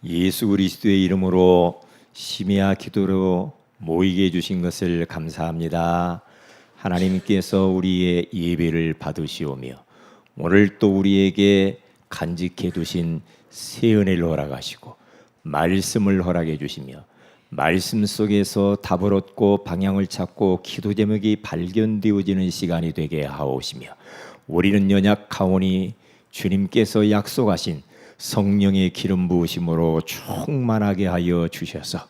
예수 그리스도의 이름으로 심야 기도로 모이게 해주신 것을 감사합니다. 하나님께서 우리의 예배를 받으시오며 오늘 또 우리에게 간직해 두신 새 은혜를 허락하시고 말씀을 허락해 주시며 말씀 속에서 답을 얻고 방향을 찾고 기도 제목이 발견되어지는 시간이 되게 하옵시며 우리는 연약하오니 주님께서 약속하신 성령의 기름 부으심으로 충만하게 하여 주셔서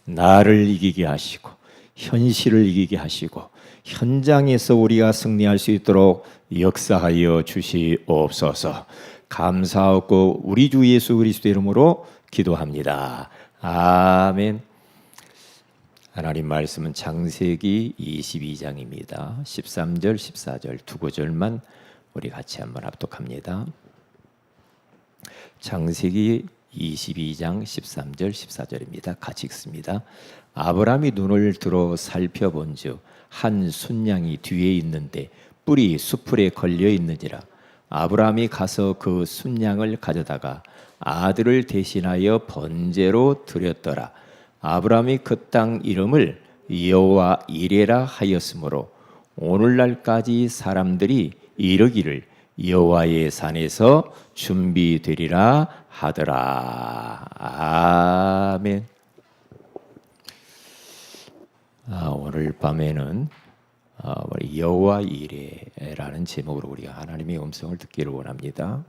나를 이기게 하시고 현실을 이기게 하시고 현장에서 우리가 승리할 수 있도록 역사하여 주시옵소서. 감사하고 우리 주 예수 그리스도 이름으로 기도합니다. 아멘. 하나님 말씀은 창세기 22장입니다. 13절, 14절 두 구절만 우리 같이 한번 합독합니다. 창세기 22장 13절 14절입니다. 같이 읽습니다. 아브라함이 눈을 들어 살펴본즉 한 순양이 뒤에 있는데 뿔이 수풀에 걸려 있느니라. 아브라함이 가서 그 순양을 가져다가 아들을 대신하여 번제로 드렸더라. 아브라함이 그 땅 이름을 여호와 이레라 하였으므로 오늘날까지 사람들이 이르기를 여호와의 산에서 준비되리라 하더라. 아멘. 오늘 밤에는 여호와 이레라는 제목으로 우리가 하나님의 음성을 듣기를 원합니다.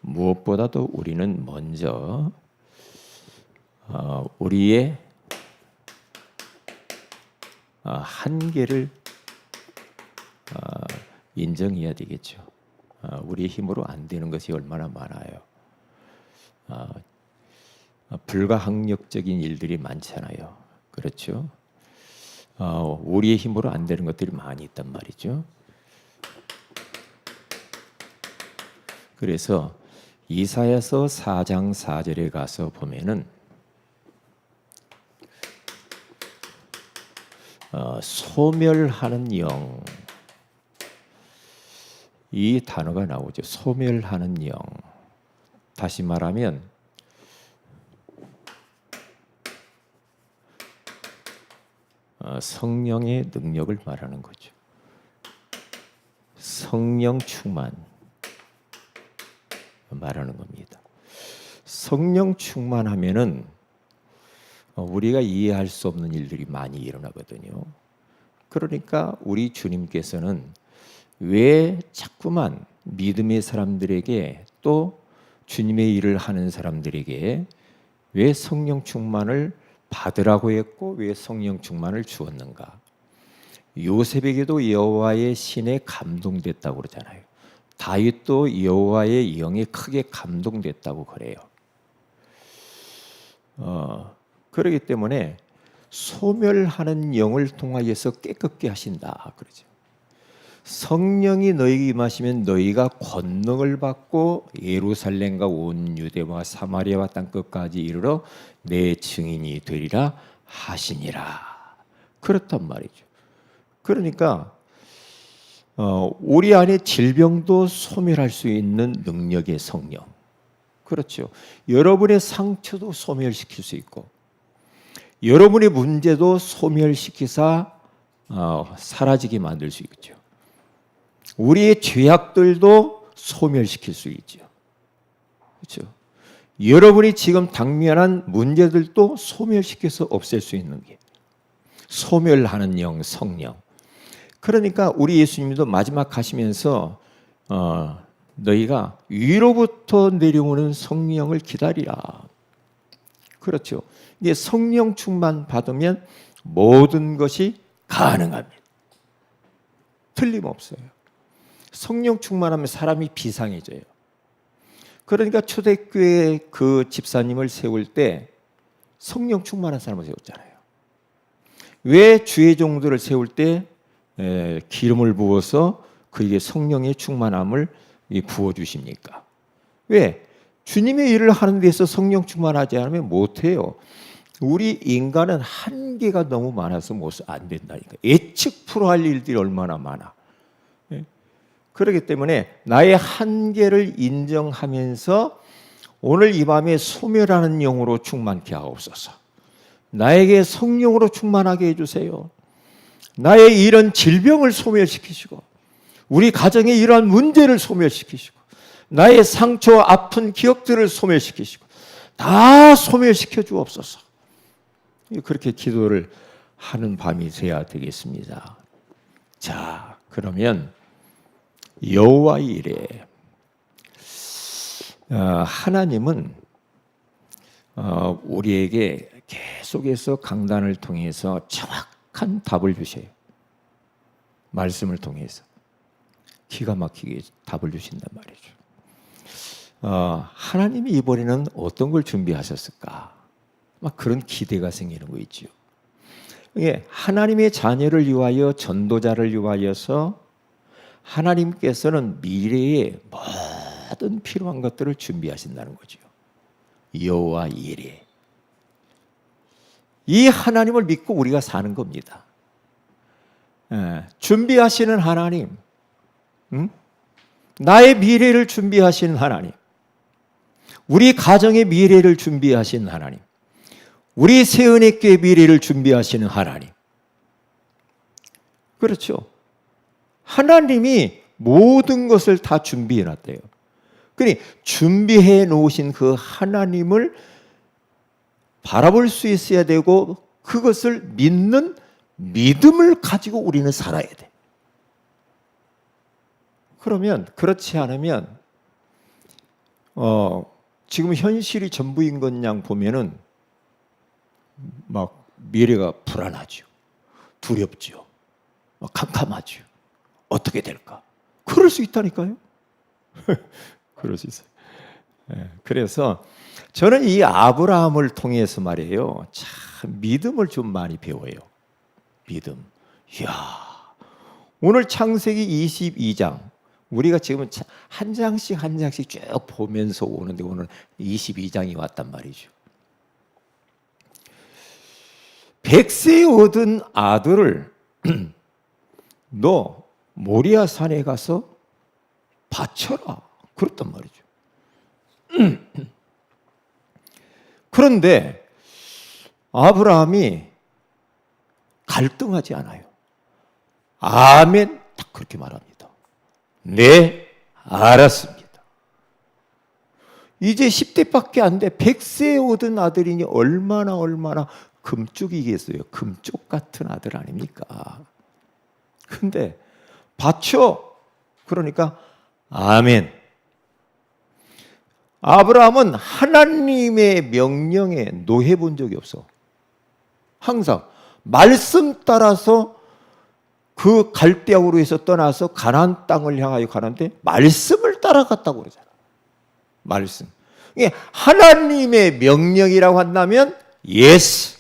무엇보다도 우리는 먼저 우리의 한계를 인정해야 되겠죠. 우리의 힘으로 안 되는 것이 얼마나 많아요. 불가항력적인 일들이 많잖아요. 그렇죠? 우리의 힘으로 안 되는 것들이 많이 있단 말이죠. 그래서 이사야서 4장 4절에 가서 보면은 소멸하는 영, 이 단어가 나오죠. 소멸하는 영. 다시 말하면 성령의 능력을 말하는 거죠. 성령 충만 말하는 겁니다. 성령 충만하면은 우리가 이해할 수 없는 일들이 많이 일어나거든요. 그러니까 우리 주님께서는 왜 자꾸만 믿음의 사람들에게 또 주님의 일을 하는 사람들에게 왜 성령 충만을 받으라고 했고 왜 성령 충만을 주었는가? 요셉에게도 여호와의 신에 감동됐다고 그러잖아요. 다윗도 여호와의 영에 크게 감동됐다고 그래요. 그렇기 때문에 소멸하는 영을 통하여서 깨끗게 하신다 그러죠. 성령이 너희에게 임하시면 너희가 권능을 받고 예루살렘과 온 유대와 사마리아와 땅끝까지 이르러 내 증인이 되리라 하시니라. 그렇단 말이죠. 그러니까 우리 안에 질병도 소멸할 수 있는 능력의 성령. 그렇죠. 여러분의 상처도 소멸시킬 수 있고 여러분의 문제도 소멸시키사 사라지게 만들 수 있죠. 우리의 죄악들도 소멸시킬 수 있죠. 그렇죠. 여러분이 지금 당면한 문제들도 소멸시켜서 없앨 수 있는 게 소멸하는 영, 성령. 그러니까 우리 예수님도 마지막 가시면서 너희가 위로부터 내려오는 성령을 기다리라. 그렇죠. 이게 성령 충만 받으면 모든 것이 가능합니다. 틀림없어요. 성령 충만하면 사람이 비상해져요. 그러니까 초대교회 그 집사님을 세울 때 성령 충만한 사람을 세웠잖아요. 왜 주의 종들을 세울 때 기름을 부어서 그에게 성령의 충만함을 부어주십니까? 왜? 주님의 일을 하는 데서 성령 충만하지 않으면 못해요. 우리 인간은 한계가 너무 많아서 안 된다니까. 예측 풀어할 일들이 얼마나 많아. 그렇기 때문에 나의 한계를 인정하면서 오늘 이 밤에 소멸하는 영으로 충만케 하옵소서. 나에게 성령으로 충만하게 해주세요. 나의 이런 질병을 소멸시키시고 우리 가정의 이러한 문제를 소멸시키시고 나의 상처 아픈 기억들을 소멸시키시고 다 소멸시켜 주옵소서. 그렇게 기도를 하는 밤이 되어야 되겠습니다. 자, 그러면 여호와 이레, 하나님은 우리에게 계속해서 강단을 통해서 정확한 답을 주셔요. 말씀을 통해서 기가 막히게 답을 주신단 말이죠. 하나님이 이번에는 어떤 걸 준비하셨을까? 막 그런 기대가 생기는 거 있죠. 하나님의 자녀를 위하여 전도자를 위하여서 하나님께서는 미래에 모든 필요한 것들을 준비하신다는 거죠. 여호와 이레. 이 하나님을 믿고 우리가 사는 겁니다. 준비하시는 하나님, 나의 미래를 준비하시는 하나님, 우리 가정의 미래를 준비하시는 하나님, 우리 새은혜교회 미래를 준비하시는 하나님. 그렇죠. 하나님이 모든 것을 다 준비해 놨대요. 그러니 준비해 놓으신 그 하나님을 바라볼 수 있어야 되고 그것을 믿는 믿음을 가지고 우리는 살아야 돼. 그러면 그렇지 않으면 지금 현실이 전부인 것 양 보면은 막 미래가 불안하죠. 두렵죠. 캄캄하죠. 어떻게 될까? 그럴 수 있다니까요. 그럴 수 있어요. 그래서 저는 이 아브라함을 통해서 말이에요. 참 믿음을 좀 많이 배워요. 믿음. 이야, 오늘 창세기 22장 우리가 지금 한 장씩 한 장씩 쭉 보면서 오는데 오늘 22장이 왔단 말이죠. 100세 얻은 아들을 너 모리아 산에 가서 바쳐라. 그랬단 말이죠. 그런데 아브라함이 갈등하지 않아요. 아멘. 딱 그렇게 말합니다. 네, 알았습니다. 이제 10대밖에 안 돼. 100세 얻은 아들이니 얼마나 금쪽이겠어요. 금쪽 같은 아들 아닙니까? 근데 바쳐. 그러니까 아멘. 아브라함은 하나님의 명령에 노해 본 적이 없어. 항상 말씀 따라서 그 갈대아우르에서 떠나서 가나안 땅을 향하여 가는데 말씀을 따라갔다고 그러잖아. 말씀. 이게 하나님의 명령이라고 한다면 예스.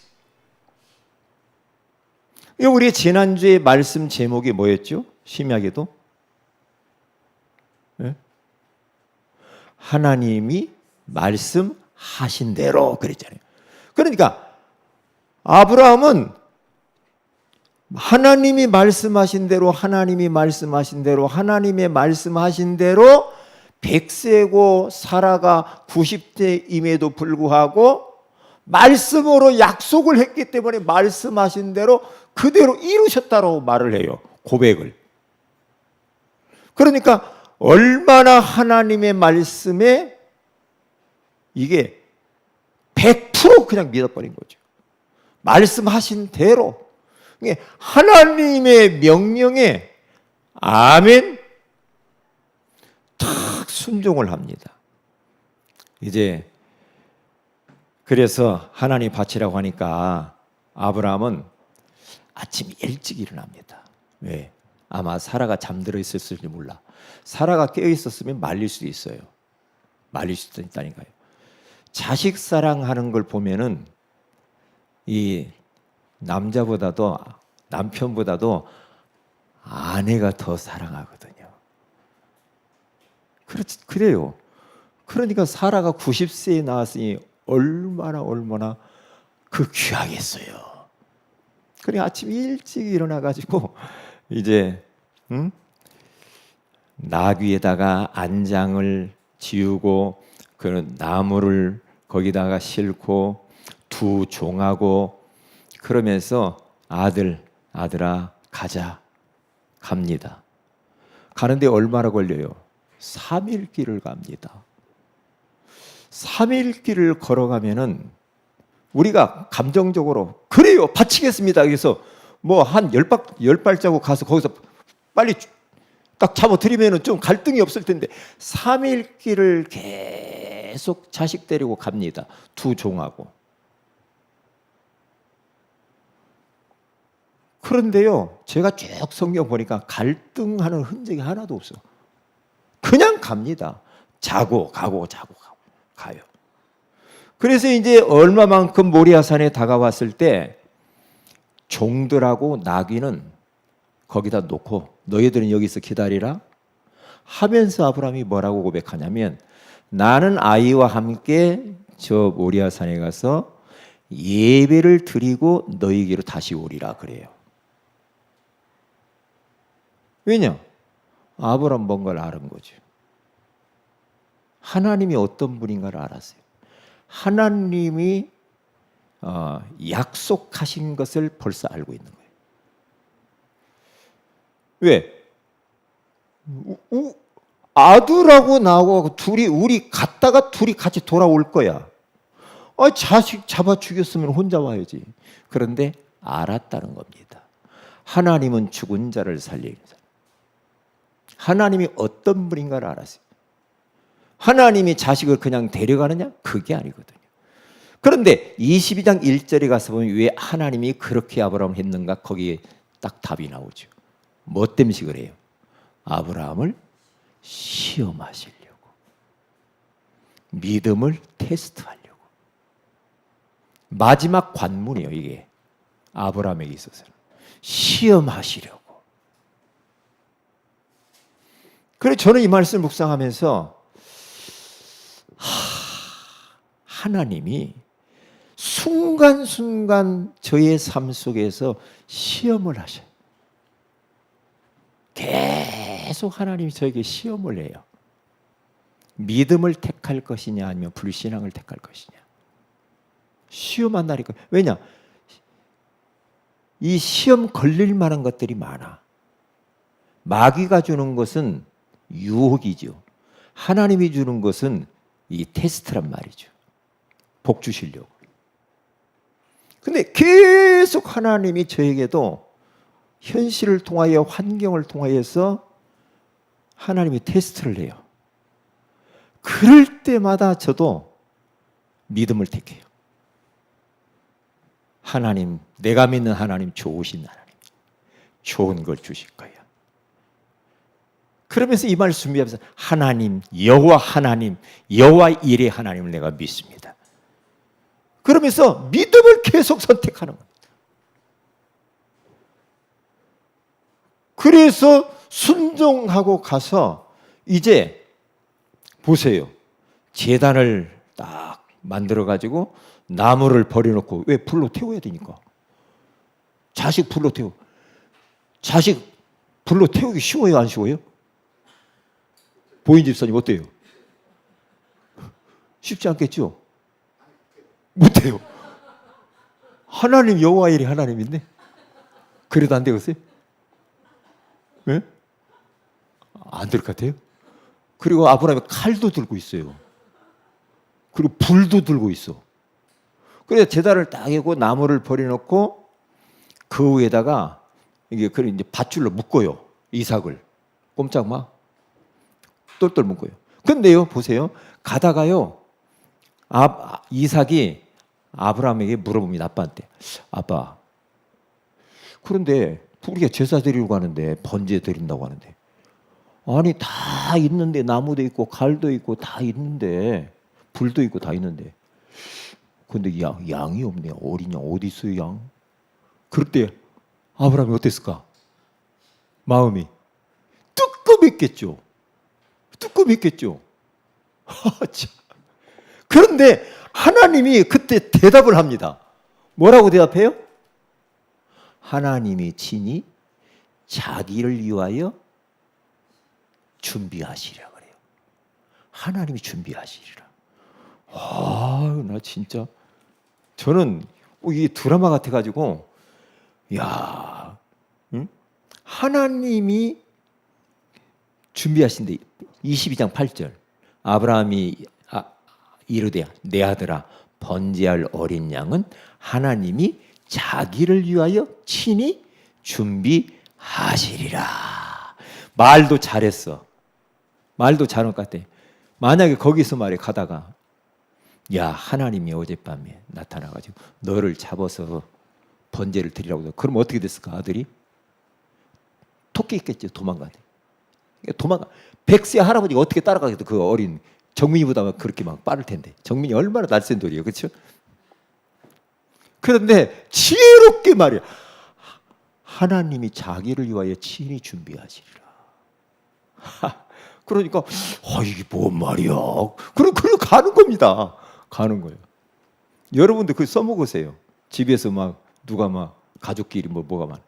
우리 지난주에 말씀 제목이 뭐였죠? 심야기도? 네? 하나님이 말씀하신 대로 그랬잖아요. 그러니까 아브라함은 하나님이 말씀하신 대로 하나님의 말씀하신 대로 100세고 사라가 90세임에도 불구하고 말씀으로 약속을 했기 때문에 말씀하신 대로 그대로 이루셨다고 말을 해요. 고백을. 그러니까 얼마나 하나님의 말씀에 이게 100% 그냥 믿어버린 거죠. 말씀하신 대로. 하나님의 명령에 아멘 탁 순종을 합니다. 이제 그래서 하나님 바치라고 하니까 아브라함은 아침 일찍 일어납니다. 왜? 아마 사라가 잠들어 있었을지 몰라. 사라가 깨어 있었으면 말릴 수도 있어요. 말릴 수도 있다니까요. 자식 사랑하는 걸 보면은 이 남편보다도 아내가 더 사랑하거든요. 그래요. 그러니까 사라가 90세에 나왔으니 얼마나 그 귀하겠어요. 그래 아침 일찍 일어나 가지고 이제 나귀에다가 안장을 지우고 그런 나무를 거기다가 싣고 두 종하고 그러면서 아들아 가자 갑니다. 가는데 얼마나 걸려요? 3일 길을 갑니다. 3일 길을 걸어가면은 우리가 감정적으로 그래요 바치겠습니다. 그래서 뭐 한 10발자국 가서 거기서 빨리 딱 잡아들이면 좀 갈등이 없을 텐데 3일 길을 계속 자식 데리고 갑니다. 두 종하고. 그런데요 제가 쭉 성경 보니까 갈등하는 흔적이 하나도 없어. 그냥 갑니다. 자고 가고 가요. 그래서 이제 얼마만큼 모리아산에 다가왔을 때 종들하고 나귀는 거기다 놓고 너희들은 여기서 기다리라 하면서 아브라함이 뭐라고 고백하냐면 나는 아이와 함께 저 모리아산에 가서 예배를 드리고 너희에게로 다시 오리라 그래요. 왜냐? 아브라함 뭔가를 아는 거죠. 하나님이 어떤 분인가를 알았어요. 하나님이 약속하신 것을 벌써 알고 있는 거예요. 왜? 아들하고 나하고 우리 갔다가 둘이 같이 돌아올 거야. 자식 잡아 죽였으면 혼자 와야지. 그런데 알았다는 겁니다. 하나님은 죽은 자를 살리는 자. 하나님이 어떤 분인가를 알았어요. 하나님이 자식을 그냥 데려가느냐? 그게 아니거든요. 그런데 22장 1절에 가서 보면 왜 하나님이 그렇게 아브라함을 했는가? 거기에 딱 답이 나오죠. 뭐 때문에 그래요? 아브라함을 시험하시려고. 믿음을 테스트하려고. 마지막 관문이에요, 이게. 아브라함에게 있어서는. 시험하시려고. 그래서 저는 이 말씀을 묵상하면서 하나님이 순간순간 저의 삶 속에서 시험을 하셔요. 계속 하나님이 저에게 시험을 해요. 믿음을 택할 것이냐 아니면 불신앙을 택할 것이냐. 시험한다니까. 왜냐? 이 시험 걸릴 만한 것들이 많아. 마귀가 주는 것은 유혹이죠. 하나님이 주는 것은 이 테스트란 말이죠. 복 주시려고. 근데 계속 하나님이 저에게도 현실을 통하여 환경을 통하여서 하나님이 테스트를 해요. 그럴 때마다 저도 믿음을 택해요. 하나님, 내가 믿는 하나님 좋으신 하나님. 좋은 걸 주실 거야. 그러면서 이 말을 준비하면서 하나님, 여호와 일의 하나님을 내가 믿습니다. 그러면서 믿음을 계속 선택하는 겁니다. 그래서 순종하고 가서 이제 보세요. 제단을 딱 만들어가지고 나무를 버려놓고 왜 불로 태워야 되니까. 자식 불로 태우기 쉬워요, 안 쉬워요? 보인 집사님 어때요? 쉽지 않겠죠? 못해요. 하나님 여호와의 일이 하나님인데 그래도 안 되겠어요? 네? 안 될 것 같아요? 그리고 아브라함이 칼도 들고 있어요. 그리고 불도 들고 있어. 그래서 제단을 딱 하고 나무를 버려놓고 그 위에다가 이게 이제 밧줄로 묶어요. 이삭을 꼼짝 마 똘똘 묶어요. 근데요, 보세요. 가다가요, 이삭이 아브라함에게 물어봅니다. 아빠한테. 아빠, 그런데 우리가 제사 드리려고 하는데 번제 드린다고 하는데 아니 다 있는데 나무도 있고 칼도 있고 다 있는데 불도 있고 다 있는데 근데 양이 없네. 어린 양 어디 있어요, 양? 그럴 때 아브라함이 어땠을까? 마음이 뜨끔했겠죠. 그런데 하나님이 그때 대답을 합니다. 뭐라고 대답해요? 하나님이 친히 자기를 위하여 준비하시리라 그래요. 하나님이 준비하시리라. 나 진짜 저는 이게 드라마 같아가지고 야, 응? 하나님이 준비하신데 22장 8절 아브라함이 이르되 내 아들아 번제할 어린 양은 하나님이 자기를 위하여 친히 준비하시리라. 말도 잘했어. 말도 잘한 것 같아. 만약에 거기서 말에 가다가 야 하나님이 어젯밤에 나타나가지고 너를 잡아서 번제를 드리라고 그럼 어떻게 됐을까? 아들이 토끼 있겠죠. 도망가네. 도망가. 100세 할아버지가 어떻게 따라가겠어? 그 어린 정민이보다 그렇게 막 빠를 텐데. 정민이 얼마나 날쌘 돌이에요, 그렇죠? 그런데 지혜롭게 말이야. 하나님이 자기를 위하여 친히 준비하시리라. 그러니까 이게 뭔 말이야? 그럼 가는 겁니다. 가는 거예요. 여러분들 그 써먹으세요. 집에서 막 누가 막 가족끼리 뭐가 많아.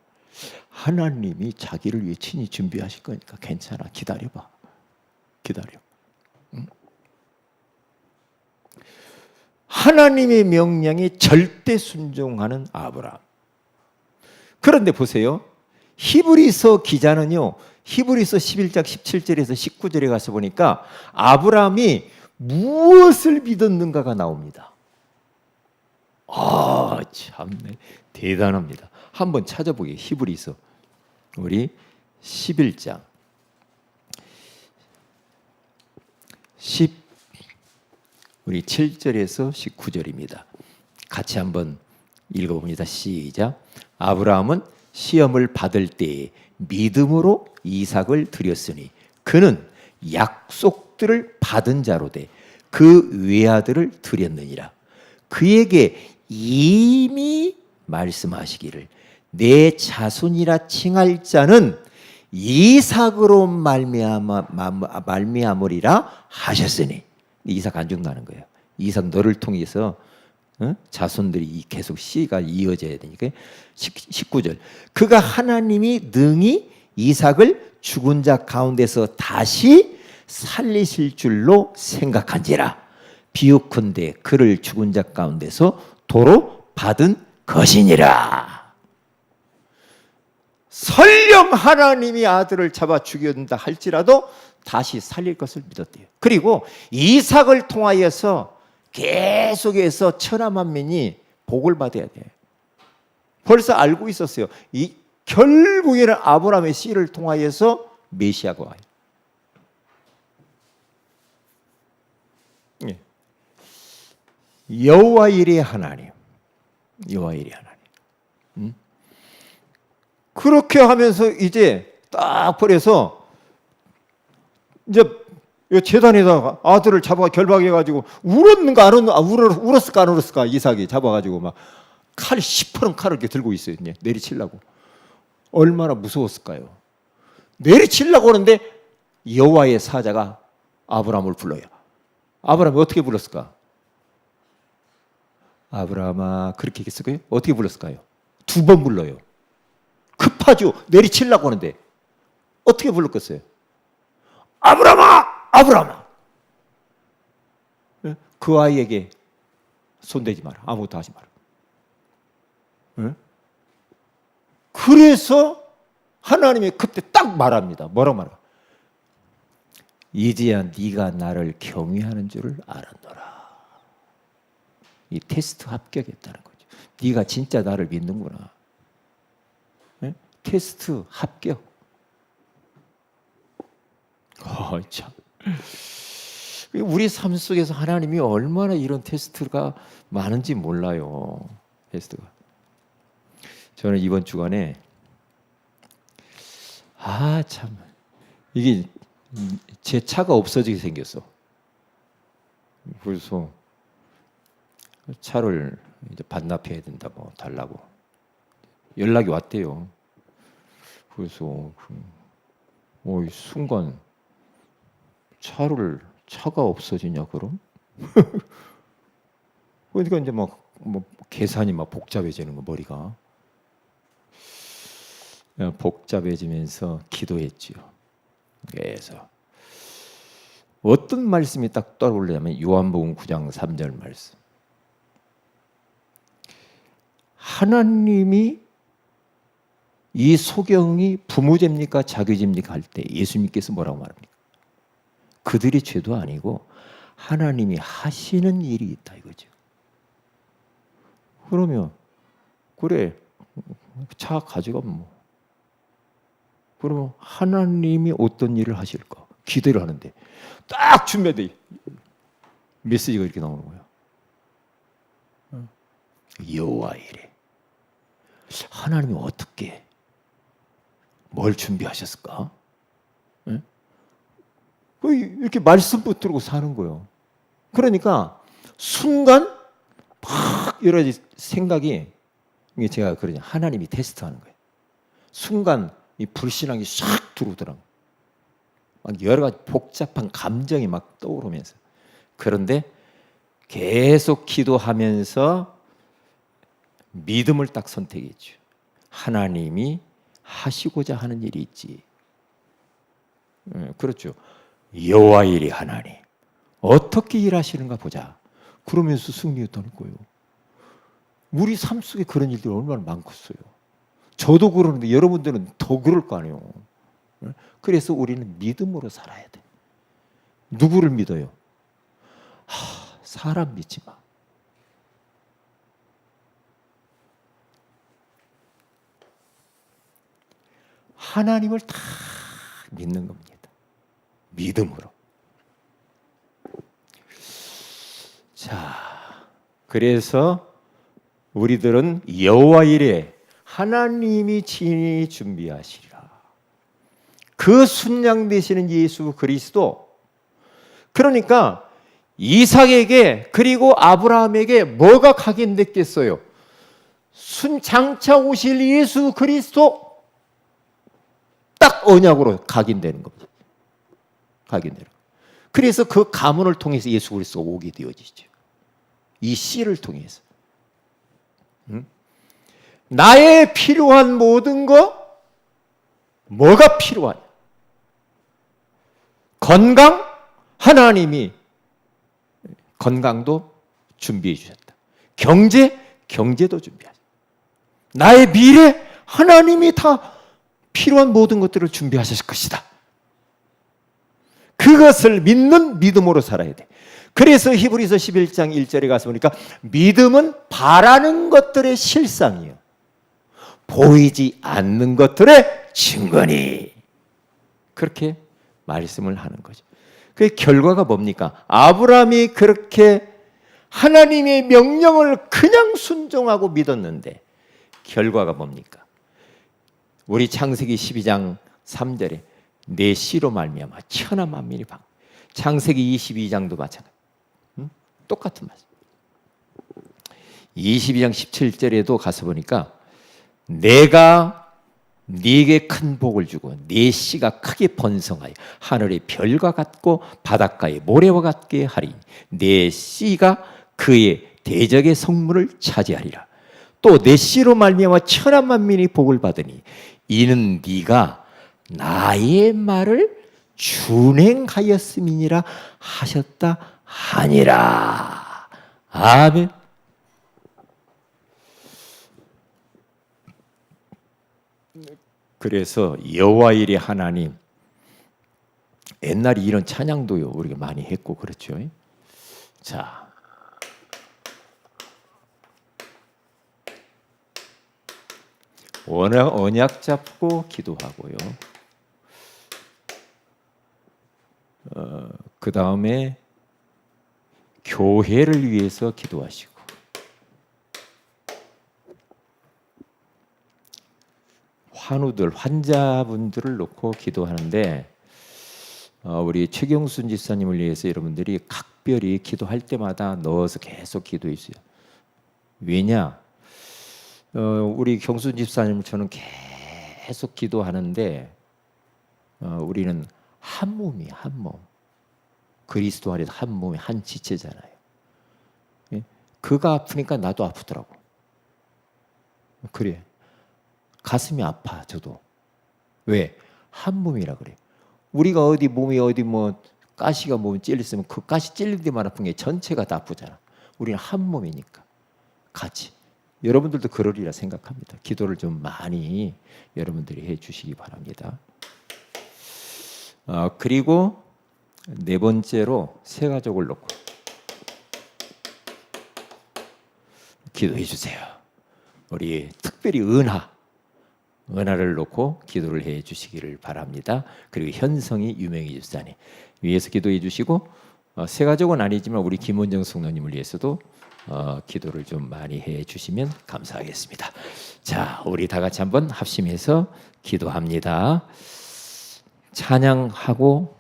하나님이 자기를 위해 친히 준비하실 거니까 괜찮아. 기다려봐. 기다려. 응? 하나님의 명령에 절대 순종하는 아브라함. 그런데 보세요. 히브리서 기자는요. 히브리서 11장 17절에서 19절에 가서 보니까 아브라함이 무엇을 믿었는가가 나옵니다. 참네. 대단합니다. 한번 찾아보게. 히브리서 우리 11장 우리 7절에서 19절입니다. 같이 한번 읽어봅니다. 시작. 아브라함은 시험을 받을 때에 믿음으로 이삭을 드렸으니 그는 약속들을 받은 자로 돼 그 외아들을 드렸느니라. 그에게 이미 말씀하시기를 내 자손이라 칭할 자는 이삭으로 말미암으리라 하셨으니 이삭 안 죽는다는 거예요. 이삭 너를 통해서 자손들이 계속 씨가 이어져야 되니까. 19절 그가 하나님이 능히 이삭을 죽은 자 가운데서 다시 살리실 줄로 생각한지라. 비유컨대 그를 죽은 자 가운데서 도로 받은 것이니라. 설령 하나님이 아들을 잡아 죽였다 할지라도 다시 살릴 것을 믿었대요. 그리고 이삭을 통하여서 계속해서 천하만민이 복을 받아야 돼. 벌써 알고 있었어요. 결국에는 아브라함의 씨를 통하여서 메시아가 와요. 여호와 일의 하나님, 여호와 일의 하나님. 그렇게 하면서 이제 딱 버려서 이제 제단에다가 아들을 잡아 결박해가지고 울었는가 안 울었을까 안 울었을까 이삭이 잡아가지고 막 칼 시퍼런 칼을 이렇게 들고 있어요. 이제 내리치려고. 얼마나 무서웠을까요? 내리치려고 하는데 여호와의 사자가 아브라함을 불러요. 아브라함이 어떻게 불렀을까? 아브라함아 그렇게 했을까요? 어떻게 불렀을까요? 2번 불러요. 급하죠. 내리치려고 하는데 어떻게 불렀겠어요? 아브라함아! 아브라함아! 그 아이에게 손대지 마라. 아무것도 하지 마라. 그래서 하나님이 그때 딱 말합니다. 뭐라고 말할까? 이제야 네가 나를 경외하는 줄을 알았노라. 이 테스트 합격했다는 거죠. 네가 진짜 나를 믿는구나. 테스트 합격. 참. 우리 삶 속에서 하나님이 얼마나 이런 테스트가 많은지 몰라요. 테스트가. 저는 이번 주간에 참 이게 제 차가 없어지게 생겼어. 그래서 차를 이제 반납해야 된다고 달라고 연락이 왔대요. 그래서 이 순간 차가 없어지냐 그럼? 그러니까 이제 막 계산이 막 복잡해지는 거 머리가 복잡해지면서 기도했지요. 그래서 어떤 말씀이 딱 떠오르냐면 요한복음 9장 3절 말씀. 하나님이 이 소경이 부모제입니까 자기제입니까 할 때 예수님께서 뭐라고 말합니까? 그들이 죄도 아니고 하나님이 하시는 일이 있다 이거죠. 그러면 그래 차 가져가 뭐. 그러면 하나님이 어떤 일을 하실까? 기대를 하는데 딱 준비돼 메시지가 이렇게 나오는 거야. 여호와 이래. 하나님이 어떻게 뭘 준비하셨을까? 네? 이렇게 말씀 붙들고 사는 거예요. 그러니까 순간 막 여러 가지 생각이 이게 제가 그러냐 하나님이 테스트하는 거예요. 순간 이 불신앙이 싹 들어오더라고. 막 여러 가지 복잡한 감정이 막 떠오르면서 그런데 계속 기도하면서 믿음을 딱 선택했죠. 하나님이 하시고자 하는 일이 있지. 그렇죠. 여호와 일이 하나님 어떻게 일하시는가 보자. 그러면서 승리했다는 거예요. 우리 삶 속에 그런 일들이 얼마나 많겠어요. 저도 그러는데 여러분들은 더 그럴 거 아니에요. 그래서 우리는 믿음으로 살아야 돼. 누구를 믿어요? 사람 믿지 마. 하나님을 다 믿는 겁니다. 믿음으로. 자, 그래서 우리들은 여호와 이래 하나님이 친히 준비하시리라. 그 순양 되시는 예수 그리스도. 그러니까 이삭에게 그리고 아브라함에게 뭐가 각인됐겠어요? 장차 오실 예수 그리스도 딱 언약으로 각인되는 겁니다. 각인되는. 그래서 그 가문을 통해서 예수 그리스도가 오게 되어지죠. 이 씨를 통해서. 나의 필요한 모든 거 뭐가 필요하냐? 건강 하나님이 건강도 준비해 주셨다. 경제도 준비하셨다. 나의 미래 하나님이 다 필요한 모든 것들을 준비하셨을 것이다. 그것을 믿는 믿음으로 살아야 돼. 그래서 히브리서 11장 1절에 가서 보니까 믿음은 바라는 것들의 실상이에요. 보이지 않는 것들의 증거니. 그렇게 말씀을 하는 거죠. 그 결과가 뭡니까? 아브라함이 그렇게 하나님의 명령을 그냥 순종하고 믿었는데 결과가 뭡니까? 우리 창세기 12장 3절에 내 씨로 말미암아 천하 만민이 방. 창세기 22장도 마찬가지. 똑같은 말씀. 22장 17절에도 가서 보니까 내가 네게 큰 복을 주고 네 씨가 크게 번성하여 하늘의 별과 같고 바닷가의 모래와 같게 하리니 네 씨가 그의 대적의 성문을 차지하리라. 또 내 씨로 말미암아 천하 만민이 복을 받으니 이는 네가 나의 말을 준행하였음이니라 하셨다 하니라. 아멘. 그래서 여호와 일이 하나님. 옛날에 이런 찬양도요 우리가 많이 했고 그렇죠. 자, 언약 잡고 기도하고요. 그 다음에 교회를 위해서 기도하시고 환자분들을 놓고 기도하는데 우리 최경순 집사님을 위해서 여러분들이 각별히 기도할 때마다 넣어서 계속 기도해 주세요. 왜냐? 우리 경순 집사님처럼 계속 기도하는데 우리는 한 몸이 한 몸. 그리스도 안에서 한 몸이 한 지체잖아요. 그가 아프니까 나도 아프더라고. 그래. 가슴이 아파 저도. 왜? 한 몸이라 그래. 우리가 어디 몸이 어디 뭐 가시가 몸에 찔렸으면 그 가시 찔린 데만 아픈 게 전체가 다 아프잖아. 우리는 한 몸이니까 같이. 여러분들도 그러리라 생각합니다. 기도를 좀 많이 여러분들이 해주시기 바랍니다. 그리고 네 번째로 새 가족을 놓고 기도해 주세요. 우리 특별히 은하를 놓고 기도를 해 주시기를 바랍니다. 그리고 현성이 유명희 집사님 위해서 기도해 주시고 새 가족은 아니지만 우리 김원정 성도님을 위해서도 기도를 좀 많이 해 주시면 감사하겠습니다. 자, 우리 다 같이 한번 합심해서 기도합니다. 찬양하고